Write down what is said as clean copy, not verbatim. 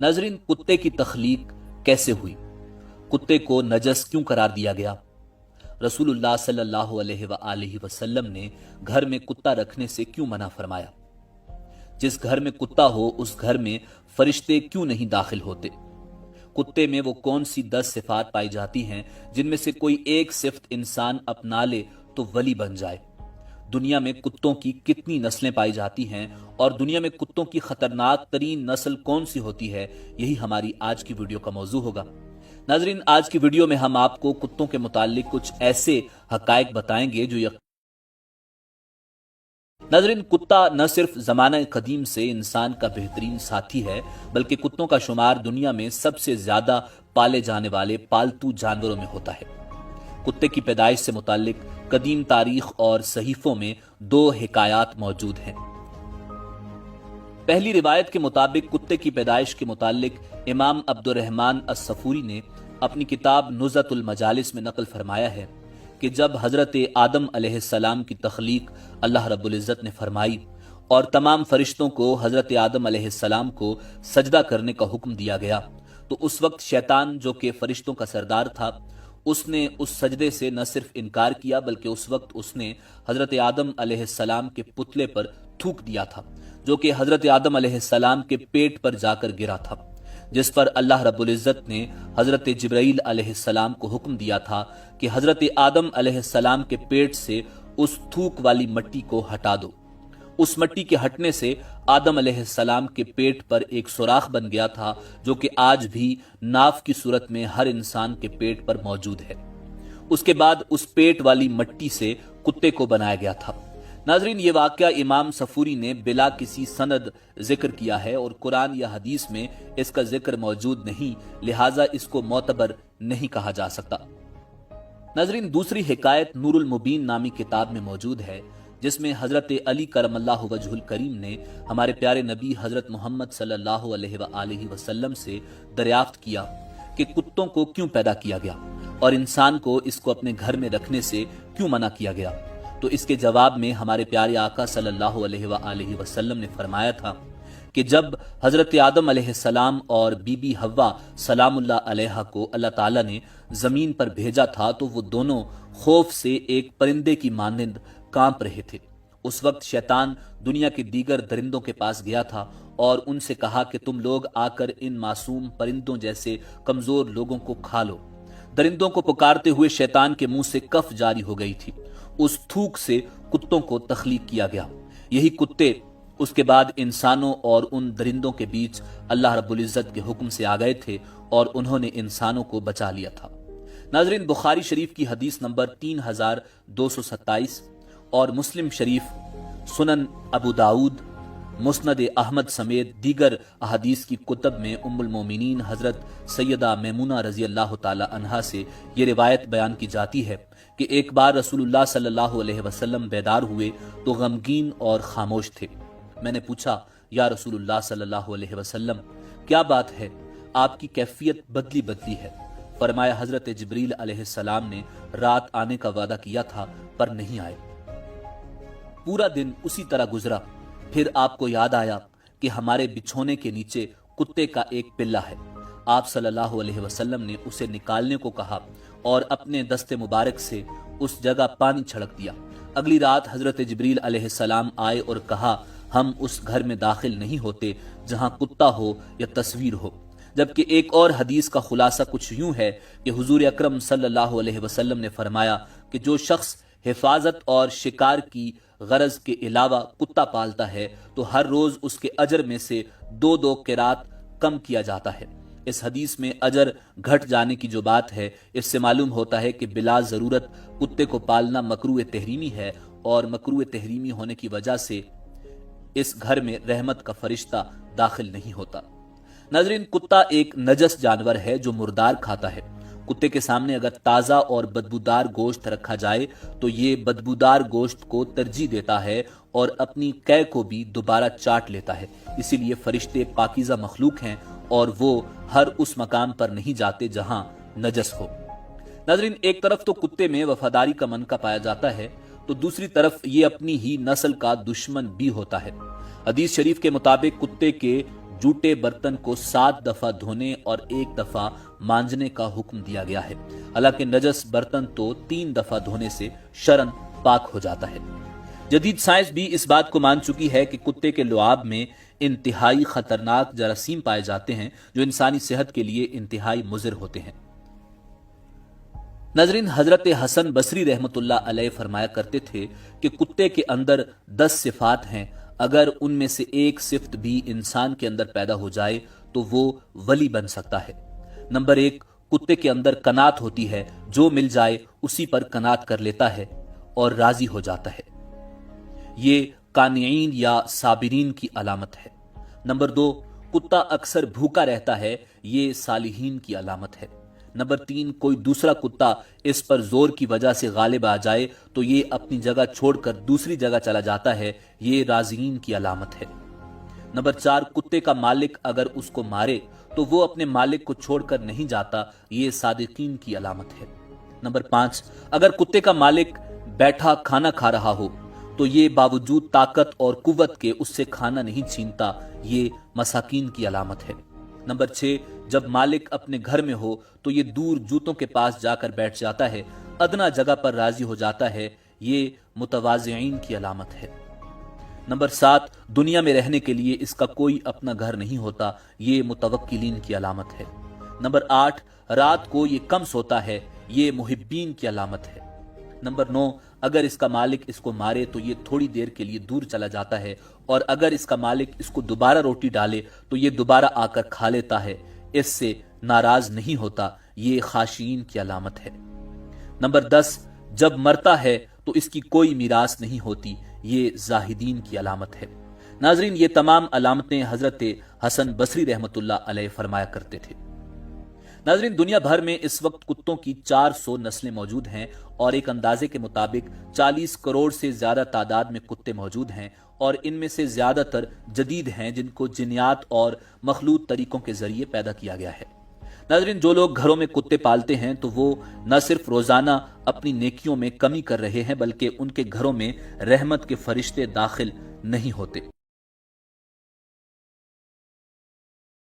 नाजरीन, कुत्ते की तख्लीक कैसे हुई? कुत्ते को नजस क्यों करार दिया गया? रसूलुल्लाह सल्लल्लाहु अलैहि वसल्लम ने घर में कुत्ता रखने से क्यों मना फरमाया? जिस घर में कुत्ता हो उस घर में फरिश्ते क्यों नहीं दाखिल होते? कुत्ते में वो कौन सी 10 सिफात पाई जाती हैं जिनमें से कोई एक सिफत इंसान अपना ले तो वली बन जाए? दुनिया में कुत्तों की कितनी नस्लें पाई जाती हैं और दुनिया में कुत्तों की खतरनाक तरीन नस्ल कौन सी होती है, यही हमारी आज की वीडियो का मौजू होगा। नाजरीन, आज की वीडियो में हम आपको कुत्तों के मुतालिक कुछ ऐसे हकायक बताएंगे जो नाजरीन, कुत्ता न सिर्फ जमाना कदीम से इंसान का बेहतरीन साथी है, बल्कि कुत्तों का शुमार दुनिया में सबसे ज्यादा पाले जाने वाले पालतू जानवरों में होता है। कुत्ते की पैदाइश से मुतालिक कदीम तारीख और सहीफों में 2 हिकायात मौजूद हैं। पहली रिवायत के मुताबिक कुत्ते की पैदाइश के मुतालिक इमाम अब्दुर्रहमान अस-सफूरी ने अपनी किताब नुज़तुल मजालिस में नकल फरमाया है कि जब हजरत आदम अलैहिस्सलाम की तख्लीक अल्लाह रब्बुल इज्जत ने फरमाई और तमाम फरिश्तों को हजरत आदम अलैहिस्सलाम को सजदा करने का हुक्म दिया गया, तो उस वक्त शैतान, जो कि फरिश्तों का सरदार था, उसने उस सजदे से न सिर्फ इनकार किया बल्कि उस वक्त उसने हजरत आदम अलैहिस्सलाम के पुतले पर थूक दिया था, जो कि हजरत आदम अलैहिस्सलाम के पेट पर जाकर गिरा था, जिस पर अल्लाह रब्बुल इज्जत ने हजरत जिब्राइल अलैहिस्सलाम को हुक्म दिया था कि हजरत आदम अलैहिस्सलाम के पेट से उस थूक वाली मट्टी को हटा दो। उस मट्टी के हटने से आदम अलैहिस्सलाम के पेट पर एक सुराख बन गया था, जो कि आज भी नाफ की सूरत में हर इंसान के पेट पर मौजूद है। उसके बाद उस पेट वाली मट्टी से कुत्ते को बनाया गया था। नाजरीन, ये वाकया इमाम सफूरी ने बिला किसी सनद जिक्र किया है और कुरान या हदीस में इसका जिक्र मौजूद नहीं, लिहाजा इसको मोतबर नहीं कहा जा सकता। नाजरीन, दूसरी हिकायत नूरुल मुबीन नामी किताब में मौजूद है, जिसमें हजरत अली करमल्लाहु वजहुल करीम ने हमारे प्यारे नबी हजरत मोहम्मद सल्लल्लाहु अलैहि वसल्लम से दरियाफ्त किया कि कुत्तों को क्यों पैदा किया गया और इंसान को इसको अपने घर में रखने से क्यों मना किया गया। तो इसके जवाब में हमारे प्यारे आका सल्लल्लाहु अलैहि वसल्लम ने फरमाया था कि जब हजरत आदम अलैहिस्सलाम और बीबी हव्वा सलामुल्लाह अलैहा को अल्लाह ताला ने जमीन पर भेजा था, तो वो दोनों खौफ से एक परिंदे की मानिंद कांप रहे थे। उस वक्त शैतान दुनिया के दीगर दरिंदों के पास गया था और उनसे कहा कि तुम लोग आकर इन मासूम परिंदों जैसे कमजोर लोगों को खा लो। दरिंदों को पुकारते हुए शैतान के मुंह से कफ जारी हो गई थी। उस थूक से कुत्तों को तख्लीक किया गया। यही कुत्ते उसके बाद इंसानों और उन दरिंदों के बीच अल्लाह रब्बुल इज्जत के हुक्म से आ गए थे और उन्होंने इंसानों को बचा लिया था। नाजरीन, बुखारी शरीफ की हदीस नंबर 3227 और मुस्लिम शरीफ, सुनन अबू दाऊद, मुस्नद अहमद समेत दीगर अहदीस की कुतब में उम्मुल मोमिनीन हजरत सैयदा मैमुना रजी अल्लाह ताला अन्हा से ये रिवायत बयान की जाती है कि एक बार रसूलुल्लाह सल्लल्लाहु अलैहि वसल्लम बेदार हुए तो गमगीन और खामोश थे। मैंने पूछा, या रसूलुल्लाह सल्लल्लाहु अलैहि वसल्लम, क्या बात है, आपकी कैफियत बदली बदली है? फरमाया, हजरत जिब्रील अलैहिस्सलाम ने रात आने का वादा किया था पर नहीं आए। पूरा दिन उसी तरह गुजरा। फिर आपको याद आया कि हमारे बिछोने के नीचे कुत्ते का एक पिल्ला है। आप सल्लल्लाहु अलैहि वसल्लम ने उसे निकालने को कहा और अपने दस्ते मुबारक से उस जगह पानी छिड़क दिया। अगली रात हजरत जिब्रील अलैहिस्सलाम आए और कहा, हम उस घर में दाखिल नहीं होते जहां कुत्ता हो या तस्वीर हो। जबकि एक और हदीस का खुलासा कुछ यूं है कि हुजूर अकरम सल्लल्लाहु अलैहि वसल्लम ने फरमाया कि जो शख्स हिफाजत और शिकार की गरज के अलावा कुत्ता पालता है तो हर रोज उसके अजर में से 2-2 किरात कम किया जाता है। इस हदीस में अजर घट जाने की जो बात है, इससे मालूम होता है कि बिला जरूरत कुत्ते को पालना मकरूह तहरीमी है और मकरूह तहरीमी होने की वजह से इस घर में रहमत का फरिश्ता दाखिल नहीं होता। नाजरीन, कुत्ता एक नजस जानवर है जो मुर्दार खाता है। कुत्ते के सामने अगर ताजा और बदबूदार गोश्त रखा जाए तो ये बदबूदार गोश्त को तरजीह देता है और अपनी कै को भी दोबारा चाट लेता है। इसीलिए फरिश्ते पाकीज़ा मखलूक हैं और वो हर उस मकाम पर नहीं जाते जहां नजस हो। नाजरीन, एक तरफ तो कुत्ते में वफादारी का मनका पाया जाता है, तो दूसरी तरफ ये अपनी ही नस्ल का दुश्मन भी होता है। हदीस शरीफ के मुताबिक कुत्ते के जूठे बर्तन को 7 दफा धोने और 1 दफा मांजने का हुक्म दिया गया है। हालांकि नजस बर्तन तो 3 दफा धोने से शरन पाक हो जाता है। जदीद साइंस भी इस बात को मान चुकी है कि कुत्ते के लुआब में इंतहाई खतरनाक जरासीम पाए जाते हैं जो इंसानी सेहत के लिए इंतहाई मुज़िर होते हैं। नाज़रीन, हजरत हसन बसरी रहमतुल्लाह अलैह फरमाया करते थे कि कुत्ते के अंदर 10 सिफात हैं, अगर उनमें से एक सिफ्त भी इंसान के अंदर पैदा हो जाए तो वो वली बन सकता है। नंबर 1, कुत्ते के अंदर कनात होती है, जो मिल जाए उसी पर कनात कर लेता है और राजी हो जाता है। ये कानिईन या साबिरीन की अलामत है। नंबर 2, कुत्ता अक्सर भूखा रहता है, ये सालिहीन की अलामत है। नंबर 3, कोई दूसरा कुत्ता इस पर जोर की वजह से गालिब आ जाए तो ये अपनी जगह छोड़कर दूसरी जगह चला जाता है, ये राज़ीन की अलामत है। नंबर 4, कुत्ते का मालिक अगर उसको मारे तो वो अपने मालिक को छोड़कर नहीं जाता, ये सादिकीन की अलामत है। नंबर 5, अगर कुत्ते का मालिक बैठा खाना खा रहा हो तो ये बावजूद ताकत और कुव्वत के उससे खाना नहीं छीनता, ये मसाकीन की अलामत है। नंबर 6, जब मालिक अपने घर में हो तो ये दूर जूतों के पास जाकर बैठ जाता है, अदना जगह पर राजी हो जाता है, ये मुतवाज़िईन की अलामत है। नंबर 7, दुनिया में रहने के लिए इसका कोई अपना घर नहीं होता, ये मुतवक्किलीन की अलामत है। नंबर 8, रात को ये कम सोता है, ये मुहिब्बीन की अलामत है। नंबर 9, अगर इसका मालिक इसको मारे तो ये थोड़ी देर के लिए दूर चला जाता है और अगर इसका मालिक इसको दोबारा रोटी डाले तो ये दोबारा आकर खा लेता है, इससे नाराज नहीं होता, ये खाशीन की अलामत है। नंबर 10, जब मरता है तो इसकी कोई मीरास नहीं होती, ये जाहिदीन की अलामत है। नाजरीन, ये तमाम अलामतें हजरत हसन बसरी रहमतुल्लाह अलैह फरमाया करते थे। नाजरीन, दुनिया भर में इस वक्त कुत्तों की 400 नस्लें मौजूद हैं और एक अंदाजे के मुताबिक 40 करोड़ से ज्यादा तादाद में कुत्ते मौजूद हैं और इनमें से ज्यादातर जदीद हैं जिनको जिन्यात और मखलूत तरीकों के जरिए पैदा किया गया है। नाजरीन, जो लोग घरों में कुत्ते पालते हैं तो वो न सिर्फ रोजाना अपनी नेकियों में कमी कर रहे हैं बल्कि उनके घरों में रहमत के फरिश्ते दाखिल नहीं होते।